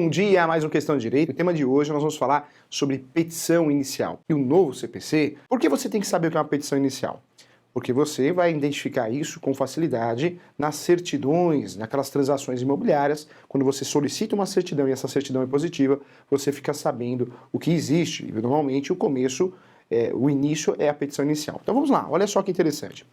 Bom dia, mais uma questão de direito. O tema de hoje nós vamos falar sobre petição inicial e o novo CPC. Por que você tem que saber o que é uma petição inicial? Porque você vai identificar isso com facilidade nas certidões, naquelas transações imobiliárias. Quando você solicita uma certidão e essa certidão é positiva, você fica sabendo o que existe. E, normalmente o início é a petição inicial. Então vamos lá, olha só que interessante.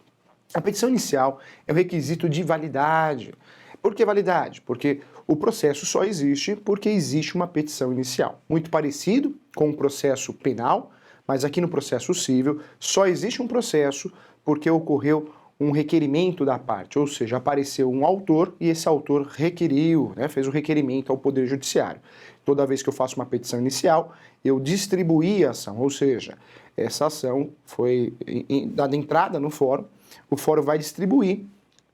A petição inicial é um requisito de validade. Por que validade? Porque o processo só existe porque existe uma petição inicial. Muito parecido com o processo penal, mas aqui no processo civil só existe um processo porque ocorreu um requerimento da parte, ou seja, apareceu um autor e esse autor requeriu, fez o requerimento ao Poder Judiciário. Toda vez que eu faço uma petição inicial, eu distribuí a ação, ou seja, essa ação foi dada entrada no fórum, o fórum vai distribuir,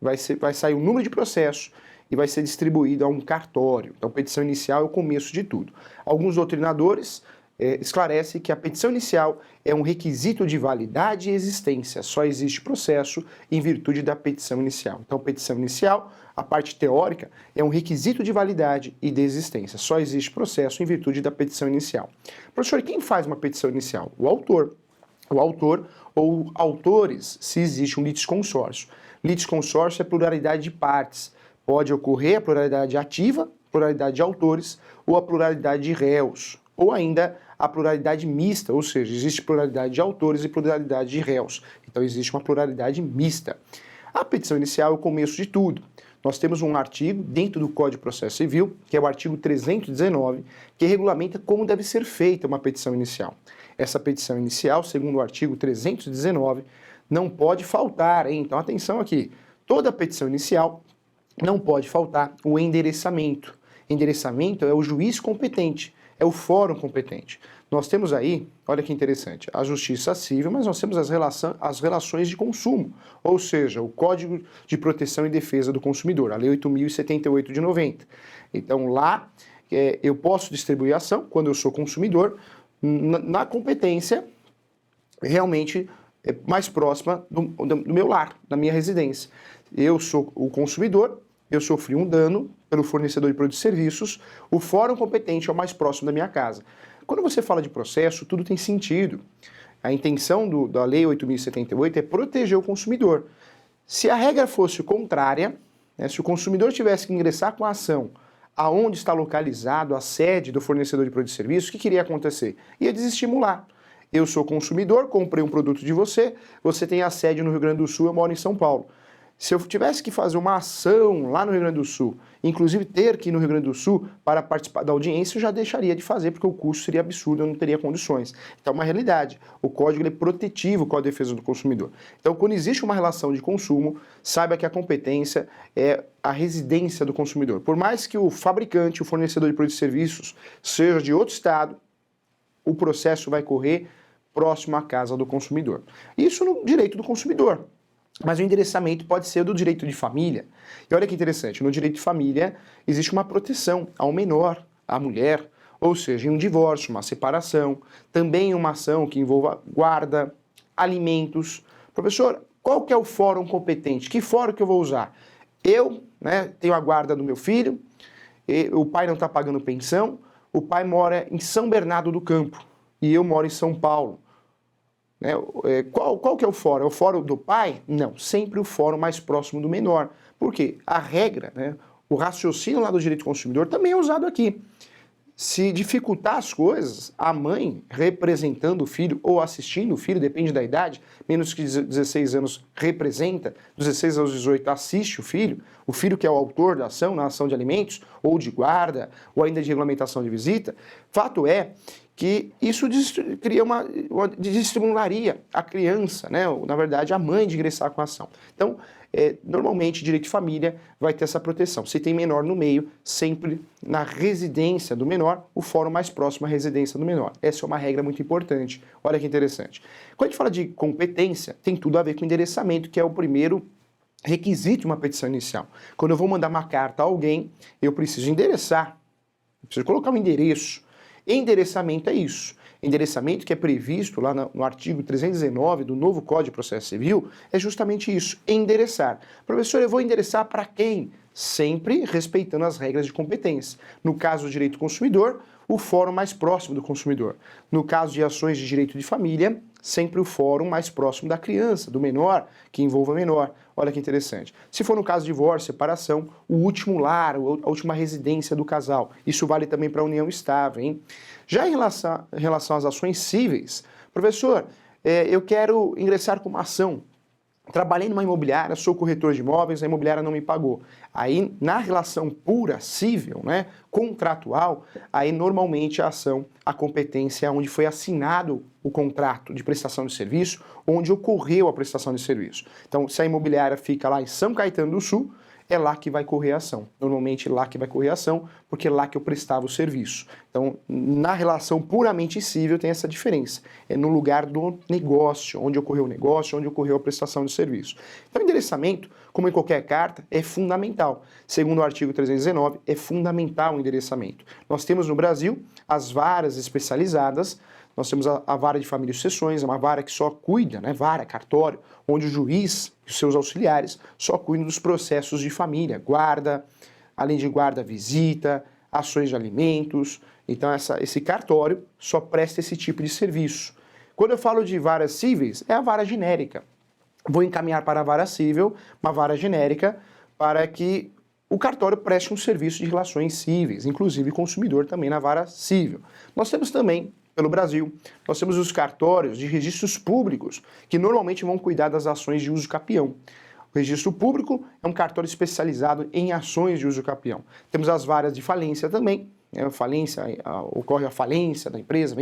vai sair o número de processo e vai ser distribuído a um cartório. Então, petição inicial é o começo de tudo. Alguns doutrinadores esclarecem que a petição inicial é um requisito de validade e existência. Só existe processo em virtude da petição inicial. Então, petição inicial, a parte teórica, é um requisito de validade e de existência. Só existe processo em virtude da petição inicial. Professor, quem faz uma petição inicial? O autor. O autor ou autores, se existe um litisconsórcio. Litisconsórcio é pluralidade de partes. Pode ocorrer a pluralidade ativa, pluralidade de autores, ou a pluralidade de réus, ou ainda a pluralidade mista, ou seja, existe pluralidade de autores e pluralidade de réus. Então existe uma pluralidade mista. A petição inicial é o começo de tudo. Nós temos um artigo dentro do Código de Processo Civil, que é o artigo 319, que regulamenta como deve ser feita uma petição inicial. Essa petição inicial, segundo o artigo 319, não pode faltar, hein? Então atenção aqui, toda petição inicial não pode faltar o endereçamento. Endereçamento é o juiz competente, é o fórum competente. Nós temos aí, olha que interessante, a justiça civil, mas nós temos as relações de consumo, ou seja, o Código de Proteção e Defesa do Consumidor, a Lei 8.078 de 90. Então lá eu posso distribuir a ação, quando eu sou consumidor, na competência realmente mais próxima do meu lar, da minha residência. Eu sou o consumidor, eu sofri um dano pelo fornecedor de produtos e serviços, o fórum competente é o mais próximo da minha casa. Quando você fala de processo, tudo tem sentido. A intenção da Lei 8.078 é proteger o consumidor. Se a regra fosse contrária, se o consumidor tivesse que ingressar com a ação aonde está localizado a sede do fornecedor de produtos e serviços, o que iria acontecer? Ia desestimular. Eu sou consumidor, comprei um produto de você, você tem a sede no Rio Grande do Sul, eu moro em São Paulo. Se eu tivesse que fazer uma ação lá no Rio Grande do Sul, inclusive ter que ir no Rio Grande do Sul para participar da audiência, eu já deixaria de fazer, porque o custo seria absurdo, eu não teria condições. Então é uma realidade. O código é protetivo com a defesa do consumidor. Então, quando existe uma relação de consumo, saiba que a competência é a residência do consumidor. Por mais que o fabricante, o fornecedor de produtos e serviços, seja de outro estado, o processo vai correr próximo à casa do consumidor. Isso no direito do consumidor. Mas o endereçamento pode ser do direito de família. E olha que interessante, no direito de família existe uma proteção ao menor, à mulher, ou seja, em um divórcio, uma separação, também uma ação que envolva guarda, alimentos. Professor, qual que é o fórum competente? Que fórum que eu vou usar? Eu tenho a guarda do meu filho, o pai não está pagando pensão, o pai mora em São Bernardo do Campo e eu moro em São Paulo. Qual que é o fórum? É o fórum do pai? Não, sempre o fórum mais próximo do menor. Por quê? A regra, o raciocínio lá do direito do consumidor também é usado aqui. Se dificultar as coisas, a mãe representando o filho ou assistindo o filho, depende da idade, menos que 16 anos representa, 16 aos 18 assiste o filho que é o autor da ação, na ação de alimentos, ou de guarda, ou ainda de regulamentação de visita. Fato é que isso desestimularia a criança, ou, na verdade, a mãe de ingressar com a ação. Então, normalmente, direito de família vai ter essa proteção. Se tem menor no meio, sempre na residência do menor, o fórum mais próximo à residência do menor. Essa é uma regra muito importante. Olha que interessante. Quando a gente fala de competência, tem tudo a ver com endereçamento, que é o primeiro requisito de uma petição inicial. Quando eu vou mandar uma carta a alguém, eu preciso endereçar, eu preciso colocar um endereço. Endereçamento é isso. Endereçamento que é previsto lá no artigo 319 do novo Código de Processo Civil é justamente isso, endereçar. Professor, eu vou endereçar para quem? sempre respeitando as regras de competência. No caso do direito do consumidor, o fórum mais próximo do consumidor. No caso de ações de direito de família, sempre o fórum mais próximo da criança, do menor, que envolva menor. Olha que interessante. Se for no caso de divórcio, separação, o último lar, a última residência do casal. Isso vale também para a união estável, hein? Já em relação às ações cíveis, professor, eu quero ingressar com uma ação. Trabalhei numa imobiliária, sou corretor de imóveis, a imobiliária não me pagou. Aí, na relação pura, cível, né, contratual, aí normalmente a ação, a competência é onde foi assinado o contrato de prestação de serviço, onde ocorreu a prestação de serviço. Então, se a imobiliária fica lá em São Caetano do Sul, é lá que vai correr a ação. Normalmente lá que vai correr a ação, porque é lá que eu prestava o serviço. Então, na relação puramente civil tem essa diferença. É no lugar do negócio, onde ocorreu o negócio, onde ocorreu a prestação de serviço. Então, o endereçamento, como em qualquer carta, é fundamental. Segundo o artigo 319, é fundamental o endereçamento. Nós temos no Brasil as varas especializadas. Nós temos a vara de família e sucessões, é uma vara que só cuida, né, vara, cartório, onde o juiz e os seus auxiliares só cuidam dos processos de família, guarda, além de guarda, visita, ações de alimentos. Então esse cartório só presta esse tipo de serviço. Quando eu falo de varas cíveis, é a vara genérica. Vou encaminhar para a vara cível, uma vara genérica, para que o cartório preste um serviço de relações cíveis, inclusive consumidor também na vara cível. Nós temos também, pelo Brasil, nós temos os cartórios de registros públicos, que normalmente vão cuidar das ações de uso capião. O registro público é um cartório especializado em ações de uso capião. Temos as varas de falência também, ocorre a falência da empresa,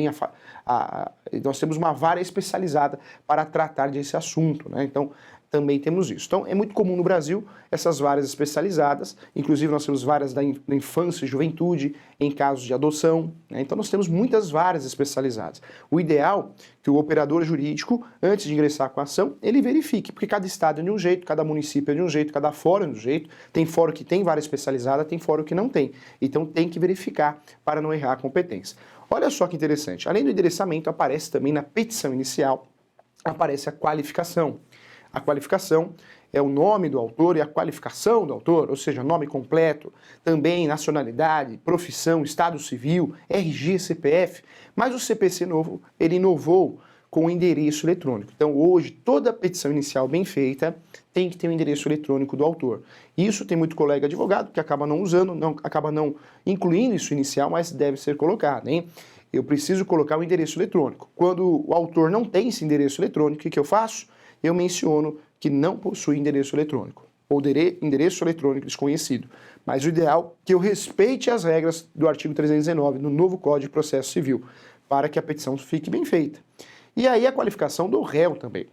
nós temos uma vara especializada para tratar desse assunto, né? Então, também temos isso. Então, é muito comum no Brasil essas varas especializadas, inclusive nós temos varas da infância e juventude, em casos de adoção, né? Então, nós temos muitas varas especializadas. O ideal é que o operador jurídico, antes de ingressar com a ação, ele verifique, porque cada estado é de um jeito, cada município é de um jeito, cada fórum é de um jeito, tem fórum que tem vara especializada, tem fórum que não tem. Então, tem que verificar para não errar a competência. Olha só que interessante, além do endereçamento, aparece também na petição inicial, aparece a qualificação. A qualificação é o nome do autor e a qualificação do autor, ou seja, nome completo, também nacionalidade, profissão, estado civil, RG, CPF, mas o CPC novo, ele inovou com o endereço eletrônico. Então hoje, toda petição inicial bem feita tem que ter o endereço eletrônico do autor. Isso tem muito colega advogado que acaba não usando, acaba não incluindo isso inicial, mas deve ser colocado, hein? Eu preciso colocar o endereço eletrônico. Quando o autor não tem esse endereço eletrônico, o que eu faço? Eu menciono que não possui endereço eletrônico, ou endereço eletrônico desconhecido. Mas o ideal é que eu respeite as regras do artigo 319 no novo Código de Processo Civil, para que a petição fique bem feita. E aí a qualificação do réu também.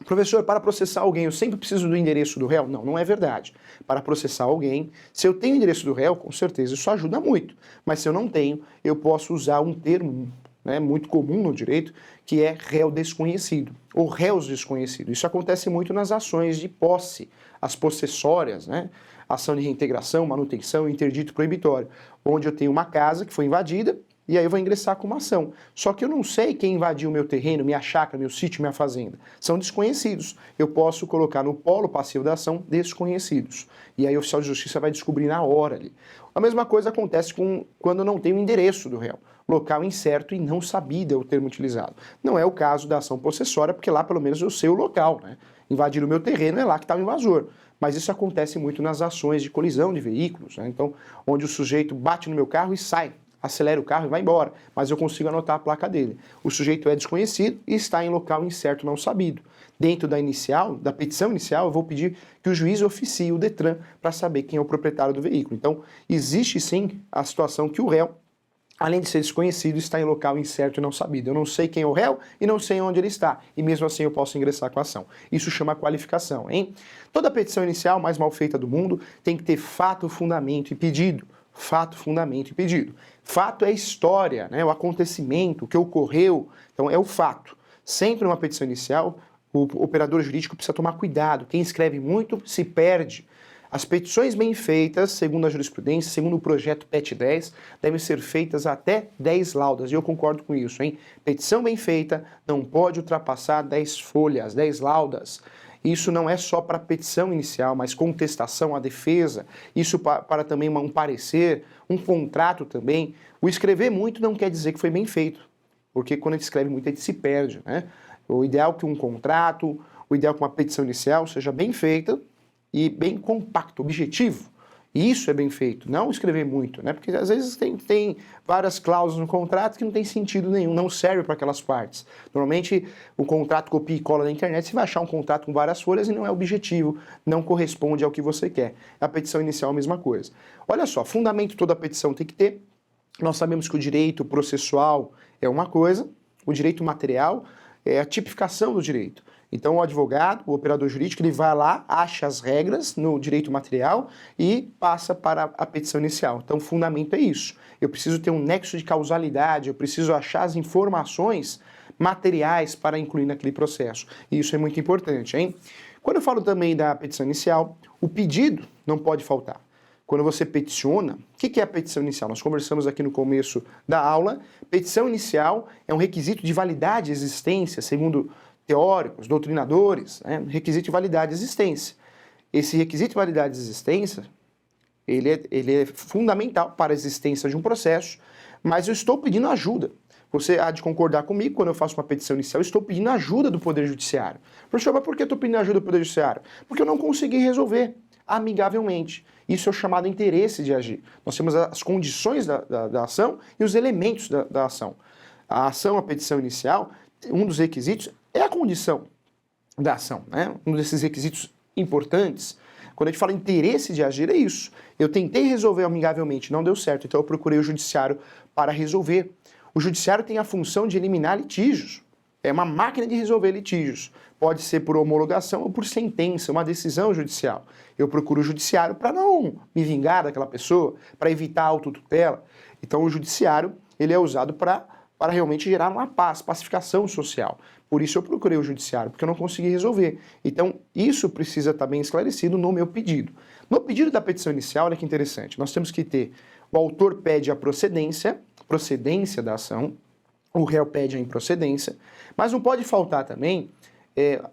Professor, para processar alguém eu sempre preciso do endereço do réu? Não, não é verdade. Para processar alguém, se eu tenho o endereço do réu, com certeza isso ajuda muito. Mas se eu não tenho, eu posso usar um termo, né, muito comum no direito, que é réu desconhecido, ou réus desconhecidos. Isso acontece muito nas ações de posse, as possessórias, né? Ação de reintegração, manutenção, interdito proibitório, onde eu tenho uma casa que foi invadida, e aí eu vou ingressar com uma ação. Só que eu não sei quem invadiu o meu terreno, minha chácara, meu sítio, minha fazenda. São desconhecidos. Eu posso colocar no polo passivo da ação desconhecidos. E aí o oficial de justiça vai descobrir na hora ali. A mesma coisa acontece quando não tem o endereço do réu. Local incerto e não sabido é o termo utilizado. Não é o caso da ação possessória, porque lá pelo menos eu sei o local, né? Invadir o meu terreno é lá que está o invasor. Mas isso acontece muito nas ações de colisão de veículos, né? Então, onde o sujeito bate no meu carro e sai, acelera o carro e vai embora, mas eu consigo anotar a placa dele. O sujeito é desconhecido e está em local incerto não sabido. Dentro da petição inicial, eu vou pedir que o juiz oficie o Detran para saber quem é o proprietário do veículo. Então, existe sim a situação que o réu, além de ser desconhecido, está em local incerto e não sabido. Eu não sei quem é o réu e não sei onde ele está. E mesmo assim eu posso ingressar com a ação. Isso chama qualificação, hein? Toda petição inicial, mais mal feita do mundo, tem que ter fato, fundamento e pedido. Fato, fundamento e pedido. Fato é história, né? O acontecimento, o que ocorreu. Então é o fato. Sempre numa petição inicial, o operador jurídico precisa tomar cuidado. Quem escreve muito se perde. As petições bem feitas, segundo a jurisprudência, segundo o projeto PET 10, devem ser feitas até 10 laudas, e eu concordo com isso, hein? Petição bem feita não pode ultrapassar 10 folhas, 10 laudas. Isso não é só para petição inicial, mas contestação à defesa, isso para também um parecer, um contrato também. O escrever muito não quer dizer que foi bem feito, porque quando a gente escreve muito a gente se perde, né? O ideal é que um contrato, o ideal é que uma petição inicial seja bem feita e bem compacto, objetivo. E isso é bem feito, não escrever muito, né? Porque às vezes tem várias cláusulas no contrato que não tem sentido nenhum, não serve para aquelas partes. Normalmente, o contrato copia e cola na internet, você vai achar um contrato com várias folhas e não é objetivo, não corresponde ao que você quer. A petição inicial é a mesma coisa. Olha só, fundamento toda a petição tem que ter. Nós sabemos que o direito processual é uma coisa, o direito material é a tipificação do direito. Então o advogado, o operador jurídico, ele vai lá, acha as regras no direito material e passa para a petição inicial. Então o fundamento é isso. Eu preciso ter um nexo de causalidade, eu preciso achar as informações materiais para incluir naquele processo. E isso é muito importante, hein? Quando eu falo também da petição inicial, o pedido não pode faltar. Quando você peticiona, o que é a petição inicial? Nós conversamos aqui no começo da aula. Petição inicial é um requisito de validade de existência, segundo teóricos, doutrinadores, né? Requisito de validade de existência. Esse requisito de validade de existência, ele é fundamental para a existência de um processo, mas eu estou pedindo ajuda. Você há de concordar comigo, quando eu faço uma petição inicial, eu estou pedindo ajuda do Poder Judiciário. Professor, mas por que eu estou pedindo ajuda do Poder Judiciário? Porque eu não consegui resolver amigavelmente. Isso é o chamado interesse de agir. Nós temos as condições da ação e os elementos da ação. A ação, a petição inicial, um dos requisitos é a condição da ação, né? Um desses requisitos importantes. Quando a gente fala interesse de agir, é isso. Eu tentei resolver amigavelmente, não deu certo, então eu procurei o judiciário para resolver. O judiciário tem a função de eliminar litígios. É uma máquina de resolver litígios. Pode ser por homologação ou por sentença, uma decisão judicial. Eu procuro o judiciário para não me vingar daquela pessoa, para evitar a autotutela. Então o judiciário ele é usado para realmente gerar uma paz, pacificação social. Por isso eu procurei o judiciário, porque eu não consegui resolver. Então isso precisa estar bem esclarecido no meu pedido. No pedido da petição inicial, olha que interessante, nós temos que ter o autor pede a procedência da ação, o réu pede a improcedência, mas não pode faltar também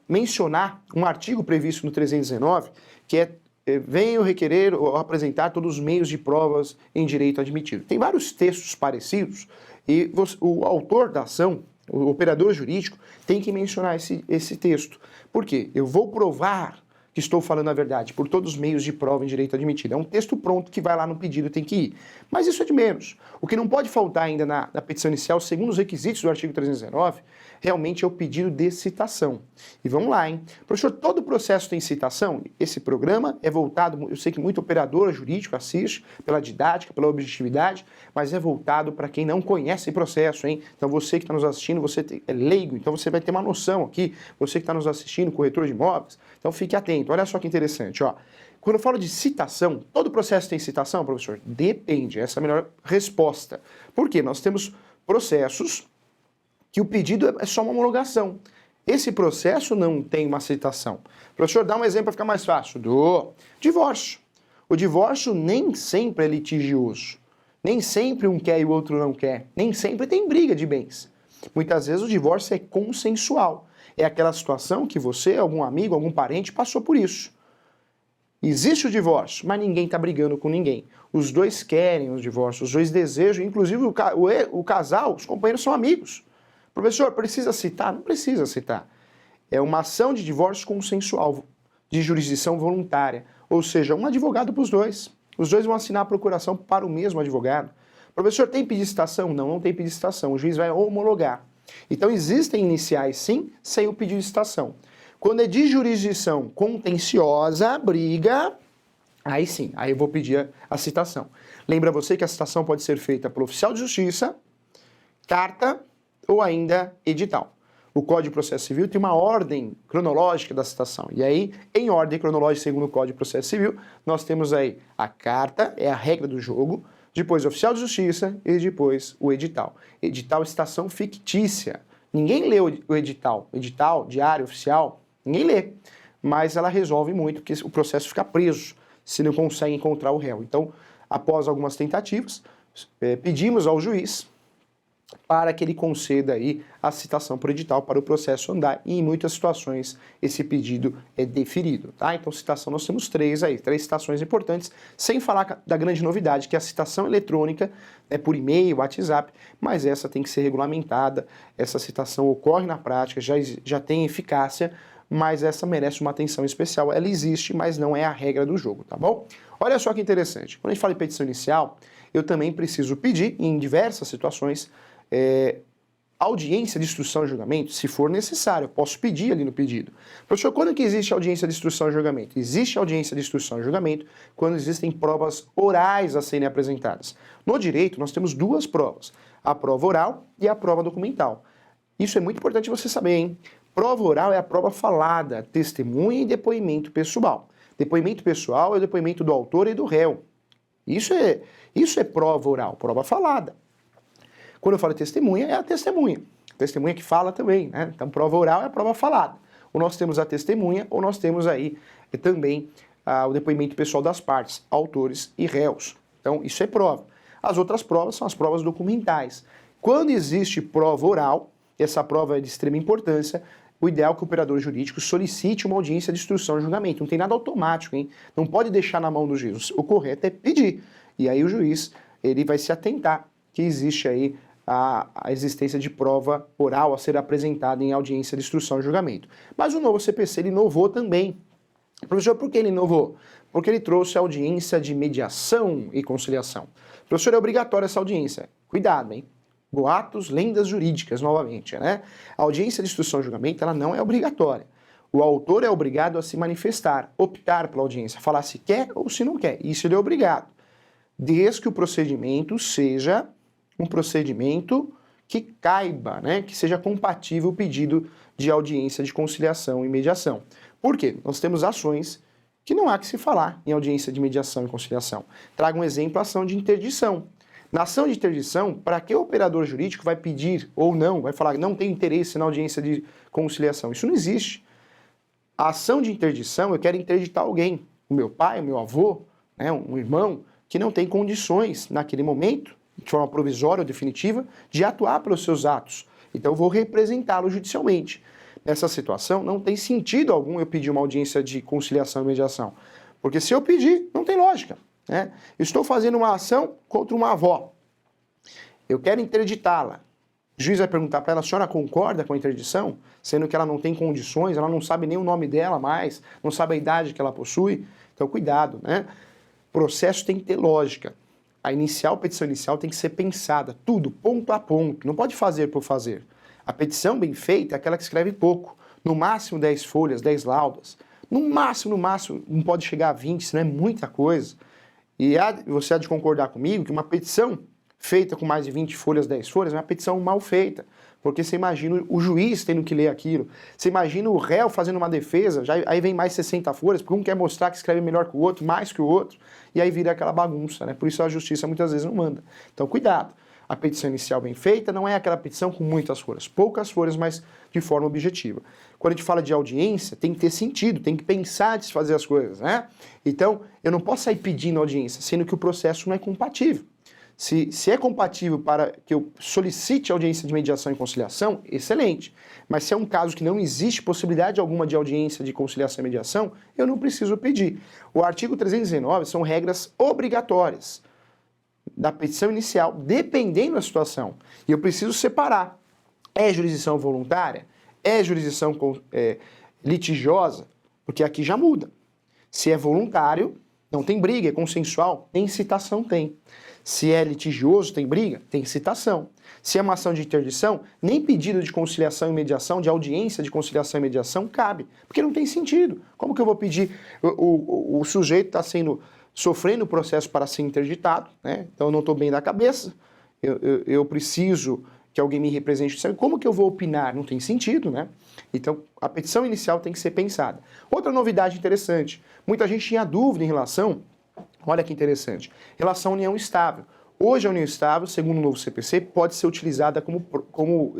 mencionar um artigo previsto no 319, que venho requerer ou apresentar todos os meios de provas em direito admitido. Tem vários textos parecidos e o autor da ação, o operador jurídico, tem que mencionar esse texto. Por quê? Eu vou provar que estou falando a verdade por todos os meios de prova em direito admitido. É um texto pronto que vai lá no pedido, tem que ir. Mas isso é de menos. O que não pode faltar ainda na petição inicial, segundo os requisitos do artigo 319, realmente é o pedido de citação. E vamos lá, hein? Professor, todo processo tem citação? Esse programa é voltado, eu sei que muito operador jurídico assiste, pela didática, pela objetividade, mas é voltado para quem não conhece processo, hein? Então você que está nos assistindo, você é leigo, então você vai ter uma noção aqui, você que está nos assistindo, corretor de imóveis, então fique atento. Olha só que interessante, ó. Quando eu falo de citação, todo processo tem citação, professor? Depende, essa é a melhor resposta. Por quê? Nós temos processos que o pedido é só uma homologação. Esse processo não tem uma citação. Professor, dá um exemplo para ficar mais fácil. Do divórcio. O divórcio nem sempre é litigioso. Nem sempre um quer e o outro não quer. Nem sempre tem briga de bens. Muitas vezes o divórcio é consensual. É aquela situação que você, algum amigo, algum parente passou por isso. Existe o divórcio, mas ninguém está brigando com ninguém. Os dois querem o divórcio, os dois desejam, inclusive o casal, os companheiros são amigos. Professor, precisa citar? Não precisa citar. É uma ação de divórcio consensual, de jurisdição voluntária. Ou seja, um advogado para os dois. Os dois vão assinar a procuração para o mesmo advogado. Professor, tem pedido de citação? Não, não tem pedido de citação. O juiz vai homologar. Então existem iniciais, sim, sem o pedido de citação. Quando é de jurisdição contenciosa, briga, aí sim, aí eu vou pedir a citação. Lembra você que a citação pode ser feita pelo oficial de justiça, carta ou ainda edital. O Código de Processo Civil tem uma ordem cronológica da citação. E aí, em ordem cronológica, segundo o Código de Processo Civil, nós temos aí a carta, é a regra do jogo, depois o oficial de justiça e depois o edital. Edital é citação fictícia. Ninguém lê o edital. Edital, diário, oficial, ninguém lê. Mas ela resolve muito, porque o processo fica preso, se não consegue encontrar o réu. Então, após algumas tentativas, pedimos ao juiz para que ele conceda aí a citação por edital para o processo andar, e em muitas situações esse pedido é deferido, tá? Então citação nós temos três citações importantes, sem falar da grande novidade, que é a citação eletrônica, né, por e-mail, WhatsApp, mas essa tem que ser regulamentada, essa citação ocorre na prática, já tem eficácia, mas essa merece uma atenção especial, ela existe, mas não é a regra do jogo, tá bom? Olha só que interessante, quando a gente fala em petição inicial, eu também preciso pedir, em diversas situações, audiência de instrução e julgamento, se for necessário, eu posso pedir ali no pedido. Professor, quando que existe audiência de instrução e julgamento? Existe audiência de instrução e julgamento quando existem provas orais a serem apresentadas. No direito, nós temos duas provas, a prova oral e a prova documental. Isso é muito importante você saber, hein? Prova oral é a prova falada, testemunha e depoimento pessoal. Depoimento pessoal é o depoimento do autor e do réu. Isso é prova oral, prova falada. Quando eu falo testemunha, é a testemunha. Testemunha que fala também, né? Então, prova oral é a prova falada. Ou nós temos a testemunha, ou nós temos aí também o depoimento pessoal das partes, autores e réus. Então, isso é prova. As outras provas são as provas documentais. Quando existe prova oral, essa prova é de extrema importância, o ideal é que o operador jurídico solicite uma audiência de instrução e julgamento. Não tem nada automático, hein? Não pode deixar na mão do juiz. O correto é pedir. E aí o juiz, ele vai se atentar que existe aí a existência de prova oral a ser apresentada em audiência de instrução e julgamento. Mas o novo CPC, ele inovou também. Professor, por que ele inovou? Porque ele trouxe a audiência de mediação e conciliação. Professor, é obrigatória essa audiência. Cuidado, hein? Boatos, lendas jurídicas, novamente, né? A audiência de instrução e julgamento, ela não é obrigatória. O autor é obrigado a se manifestar, optar pela audiência, falar se quer ou se não quer. Isso ele é obrigado. Desde que o procedimento seja um procedimento que caiba, né, que seja compatível o pedido de audiência de conciliação e mediação. Por quê? Nós temos ações que não há que se falar em audiência de mediação e conciliação. Trago um exemplo, a ação de interdição. Na ação de interdição, para que o operador jurídico vai pedir ou não, vai falar que não tem interesse na audiência de conciliação? Isso não existe. A ação de interdição, eu quero interditar alguém, o meu pai, o meu avô, né, um irmão, que não tem condições naquele momento, de forma provisória ou definitiva, de atuar pelos seus atos. Então eu vou representá-lo judicialmente. Nessa situação, não tem sentido algum eu pedir uma audiência de conciliação e mediação. Porque se eu pedir, não tem lógica, né? Eu estou fazendo uma ação contra uma avó. Eu quero interditá-la. O juiz vai perguntar para ela, a senhora concorda com a interdição? Sendo que ela não tem condições, ela não sabe nem o nome dela mais, não sabe a idade que ela possui. Então cuidado, né? O processo tem que ter lógica. A petição inicial tem que ser pensada, tudo, ponto a ponto, não pode fazer por fazer. A petição bem feita é aquela que escreve pouco, no máximo 10 folhas, 10 laudas, no máximo, não pode chegar a 20, senão é muita coisa. E você há de concordar comigo que uma petição feita com mais de 20 folhas, 10 folhas, é uma petição mal feita, porque você imagina o juiz tendo que ler aquilo, você imagina o réu fazendo uma defesa, aí vem mais 60 folhas, porque um quer mostrar que escreve melhor que o outro, mais que o outro, e aí vira aquela bagunça, né? Por isso a justiça muitas vezes não manda. Então cuidado, a petição inicial bem feita não é aquela petição com muitas folhas, poucas folhas, mas de forma objetiva. Quando a gente fala de audiência, tem que ter sentido, tem que pensar antes de fazer as coisas, né? Então, eu não posso sair pedindo audiência, sendo que o processo não é compatível. Se é compatível para que eu solicite audiência de mediação e conciliação, excelente. Mas se é um caso que não existe possibilidade alguma de audiência de conciliação e mediação, eu não preciso pedir. O artigo 319 são regras obrigatórias da petição inicial, dependendo da situação. E eu preciso separar. É jurisdição voluntária? É jurisdição litigiosa? Porque aqui já muda. Se é voluntário, não tem briga, é consensual, tem citação, tem. Se é litigioso, tem briga, tem citação. Se é uma ação de interdição, nem pedido de conciliação e mediação, de audiência de conciliação e mediação, cabe. Porque não tem sentido. Como que eu vou pedir? O sujeito está sofrendo o processo para ser interditado, né? Então eu não estou bem da cabeça, eu preciso que alguém me represente. Como que eu vou opinar? Não tem sentido, né? Então a petição inicial tem que ser pensada. Outra novidade interessante, muita gente tinha dúvida em relação, olha que interessante, em relação à união estável. Hoje a união estável, segundo o novo CPC, pode ser utilizada como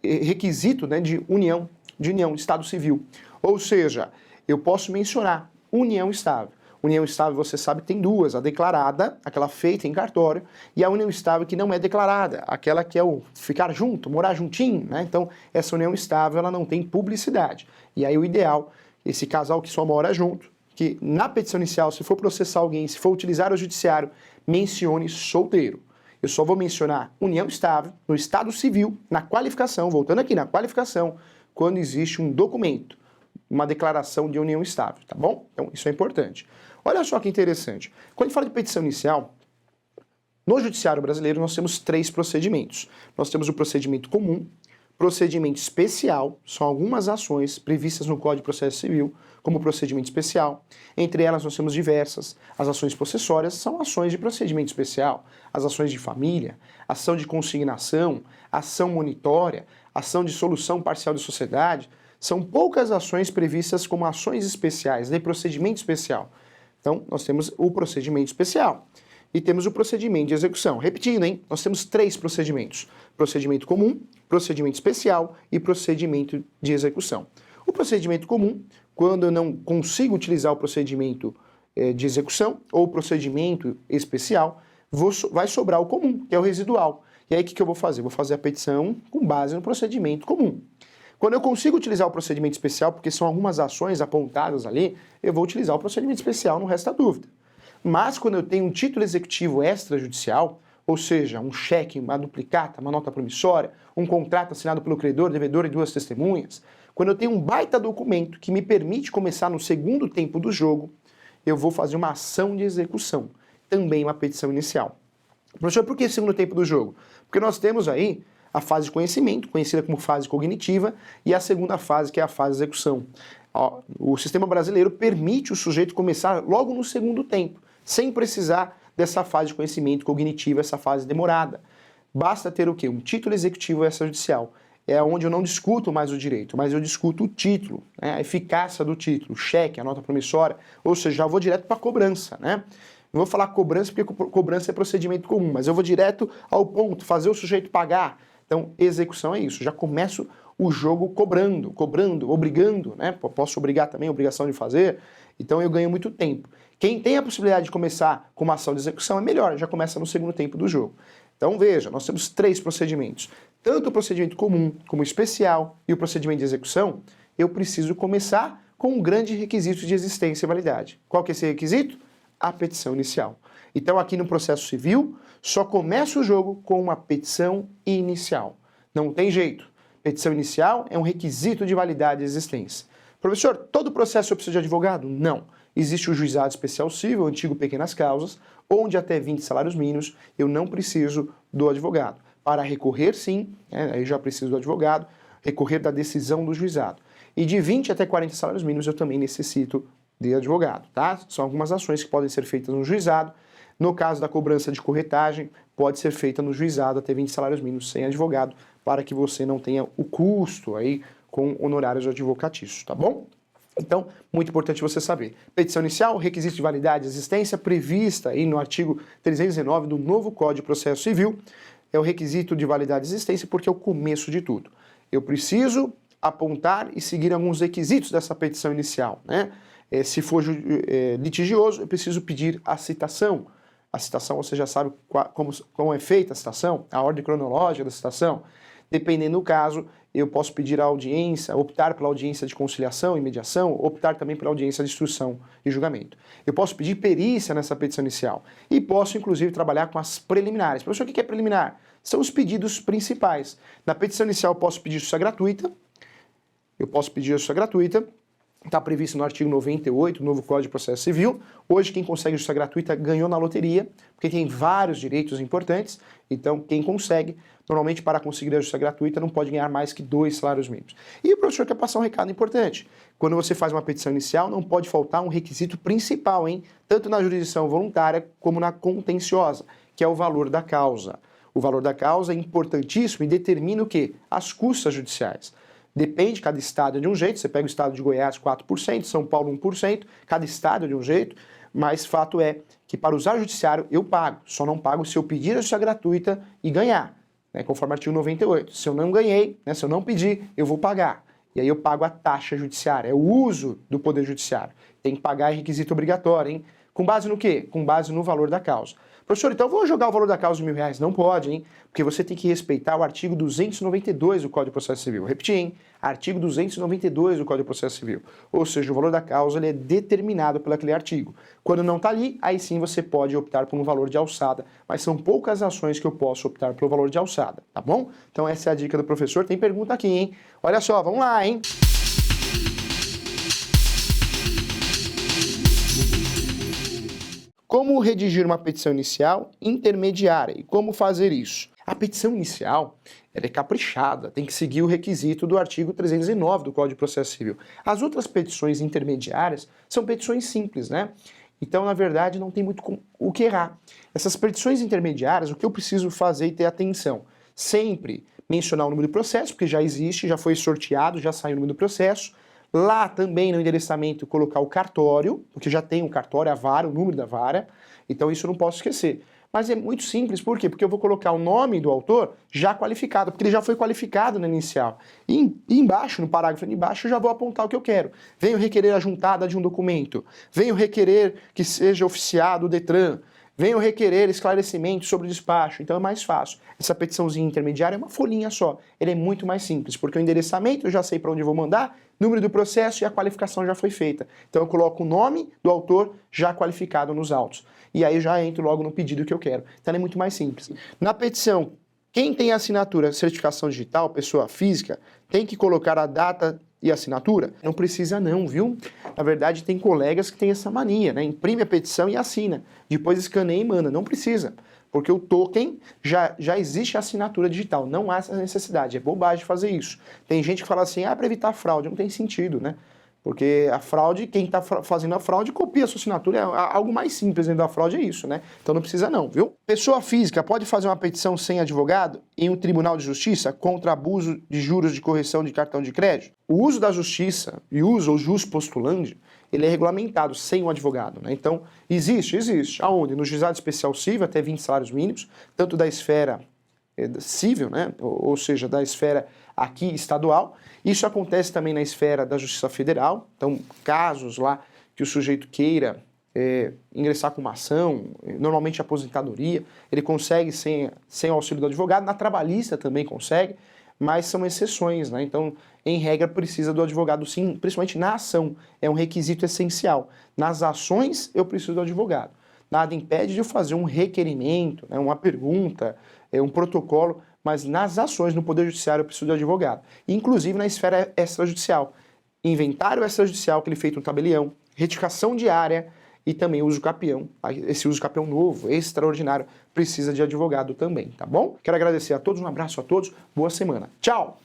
requisito, né, de união, de estado civil. Ou seja, eu posso mencionar união estável. União estável, você sabe, tem duas, a declarada, aquela feita em cartório, e a união estável que não é declarada, aquela que é o ficar junto, morar juntinho, né? Então, essa união estável, ela não tem publicidade. E aí o ideal, esse casal que só mora junto, que na petição inicial, se for processar alguém, se for utilizar o judiciário, mencione solteiro. Eu só vou mencionar união estável no estado civil, na qualificação, voltando aqui na qualificação, quando existe um documento, uma declaração de união estável, tá bom? Então, isso é importante. Olha só que interessante. Quando a gente fala de petição inicial, no judiciário brasileiro nós temos 3 procedimentos. Nós temos o procedimento comum, procedimento especial, são algumas ações previstas no Código de Processo Civil como procedimento especial. Entre elas nós temos diversas. As ações possessórias são ações de procedimento especial, as ações de família, ação de consignação, ação monitória, ação de solução parcial de sociedade. São poucas ações previstas como ações especiais, de procedimento especial. Então, nós temos o procedimento especial e temos o procedimento de execução. Repetindo, hein? Nós temos 3 procedimentos: procedimento comum, procedimento especial e procedimento de execução. O procedimento comum, quando eu não consigo utilizar o procedimento de execução ou o procedimento especial, vai sobrar o comum, que é o residual. E aí o que eu vou fazer? Vou fazer a petição com base no procedimento comum. Quando eu consigo utilizar o procedimento especial, porque são algumas ações apontadas ali, eu vou utilizar o procedimento especial, não resta dúvida. Mas quando eu tenho um título executivo extrajudicial, ou seja, um cheque, uma duplicata, uma nota promissória, um contrato assinado pelo credor, devedor e 2 testemunhas, quando eu tenho um baita documento que me permite começar no segundo tempo do jogo, eu vou fazer uma ação de execução, também uma petição inicial. Professor, por que segundo tempo do jogo? Porque nós temos aí a fase de conhecimento, conhecida como fase cognitiva, e a segunda fase, que é a fase de execução. O sistema brasileiro permite o sujeito começar logo no segundo tempo, sem precisar dessa fase de conhecimento cognitivo, essa fase demorada. Basta ter o quê? Um título executivo extrajudicial. É onde eu não discuto mais o direito, mas eu discuto o título, né? A eficácia do título, o cheque, a nota promissória, ou seja, já vou direto para a cobrança, né? Não vou falar cobrança porque cobrança é procedimento comum, mas eu vou direto ao ponto, fazer o sujeito pagar. Então, execução é isso, já começo o jogo cobrando, obrigando, né? Posso obrigar também, obrigação de fazer, então eu ganho muito tempo. Quem tem a possibilidade de começar com uma ação de execução é melhor, já começa no segundo tempo do jogo. Então veja, nós temos 3 procedimentos. Tanto o procedimento comum como o especial e o procedimento de execução, eu preciso começar com um grande requisito de existência e validade. Qual que é esse requisito? A petição inicial. Então aqui no processo civil, só começa o jogo com uma petição inicial. Não tem jeito. Petição inicial é um requisito de validade de existência. Professor, todo processo eu preciso de advogado? Não. Existe o juizado especial civil, o antigo pequenas causas, onde até 20 salários mínimos eu não preciso do advogado. Para recorrer, sim, aí já preciso do advogado, recorrer da decisão do juizado. E de 20 até 40 salários mínimos eu também necessito de advogado, tá? São algumas ações que podem ser feitas no juizado. No caso da cobrança de corretagem, pode ser feita no juizado até 20 salários mínimos sem advogado, para que você não tenha o custo aí com honorários advocatícios, tá bom? Então, muito importante você saber. Petição inicial, requisito de validade e existência prevista aí no artigo 319 do novo Código de Processo Civil. É o requisito de validade e existência porque é o começo de tudo. Eu preciso apontar e seguir alguns requisitos dessa petição inicial, né? Se for litigioso, eu preciso pedir a citação. A citação, você já sabe como é feita a citação, a ordem cronológica da citação. Dependendo do caso, eu posso pedir a audiência, optar pela audiência de conciliação e mediação, optar também pela audiência de instrução e julgamento. Eu posso pedir perícia nessa petição inicial e posso, inclusive, trabalhar com as preliminares. Professor, o que é preliminar? São os pedidos principais. Na petição inicial, eu posso pedir justiça gratuita. Está previsto no artigo 98 do novo Código de Processo Civil. Hoje, quem consegue justiça gratuita ganhou na loteria, porque tem vários direitos importantes. Então, quem consegue, normalmente para conseguir a justiça gratuita, não pode ganhar mais que 2 salários mínimos. E o professor quer passar um recado importante. Quando você faz uma petição inicial, não pode faltar um requisito principal, hein? Tanto na jurisdição voluntária como na contenciosa, que é o valor da causa. O valor da causa é importantíssimo e determina o quê? As custas judiciais. Depende, cada estado é de um jeito, você pega o estado de Goiás 4%, São Paulo 1%, cada estado é de um jeito, mas fato é que para usar o judiciário eu pago, só não pago se eu pedir a justiça gratuita e ganhar, né, conforme o artigo 98. Se eu não ganhei, né, se eu não pedir, eu vou pagar. E aí eu pago a taxa judiciária, é o uso do poder judiciário. Tem que pagar, é requisito obrigatório, hein? Com base no quê? Com base no valor da causa. Professor, então eu vou jogar o valor da causa de R$1.000? Não pode, hein? Porque você tem que respeitar o artigo 292 do Código de Processo Civil. Repetir, hein? Artigo 292 do Código de Processo Civil. Ou seja, o valor da causa ele é determinado por aquele artigo. Quando não está ali, aí sim você pode optar por um valor de alçada, mas são poucas ações que eu posso optar pelo valor de alçada, tá bom? Então essa é a dica do professor. Tem pergunta aqui, hein? Olha só, vamos lá, hein? Como redigir uma petição inicial intermediária e como fazer isso? A petição inicial ela é caprichada, tem que seguir o requisito do artigo 309 do Código de Processo Civil. As outras petições intermediárias são petições simples, né? Então, na verdade, não tem muito o que errar. Essas petições intermediárias, o que eu preciso fazer e ter atenção? Sempre mencionar o número do processo, porque já existe, já foi sorteado, já saiu o número do processo. Lá também no endereçamento colocar o cartório, porque já tem o cartório, a vara, o número da vara, então isso eu não posso esquecer. Mas é muito simples, por quê? Porque eu vou colocar o nome do autor já qualificado, porque ele já foi qualificado na inicial. E embaixo, no parágrafo de embaixo, eu já vou apontar o que eu quero. Venho requerer a juntada de um documento, venho requerer que seja oficiado o DETRAN, venho requerer esclarecimento sobre o despacho, então é mais fácil. Essa petiçãozinha intermediária é uma folhinha só, ele é muito mais simples, porque o endereçamento eu já sei para onde eu vou mandar, número do processo e a qualificação já foi feita. Então eu coloco o nome do autor já qualificado nos autos. E aí eu já entro logo no pedido que eu quero. Então é muito mais simples. Na petição, quem tem assinatura certificação digital, pessoa física, tem que colocar a data e assinatura? Não precisa não, viu? Na verdade tem colegas que têm essa mania, né? Imprime a petição e assina. Depois escaneia e manda. Não precisa. Porque o token já existe a assinatura digital, não há essa necessidade, é bobagem fazer isso. Tem gente que fala assim, para evitar fraude, não tem sentido, né? Porque a fraude, quem está fazendo a fraude copia a sua assinatura, é algo mais simples dentro da fraude, é isso, né? Então não precisa não, viu? Pessoa física pode fazer uma petição sem advogado em um tribunal de justiça contra abuso de juros de correção de cartão de crédito? O uso da justiça e uso ou jus postulandi, ele é regulamentado sem um advogado, né? Então, existe. Aonde? No juizado especial civil, até 20 salários mínimos, tanto da esfera civil, né? Ou seja, da esfera aqui estadual. Isso acontece também na esfera da Justiça Federal. Então, casos lá que o sujeito queira ingressar com uma ação, normalmente aposentadoria, ele consegue sem o auxílio do advogado. Na trabalhista também consegue, mas são exceções, né? Então, em regra, precisa do advogado sim, principalmente na ação. É um requisito essencial. Nas ações, eu preciso do advogado. Nada impede de eu fazer um requerimento, né, uma pergunta, um protocolo, mas nas ações, no Poder Judiciário, eu preciso do advogado. Inclusive na esfera extrajudicial. Inventário extrajudicial, aquele feito no tabelião, retificação diária e também uso capião. Esse uso capião novo, extraordinário, precisa de advogado também, tá bom? Quero agradecer a todos, um abraço a todos, boa semana. Tchau!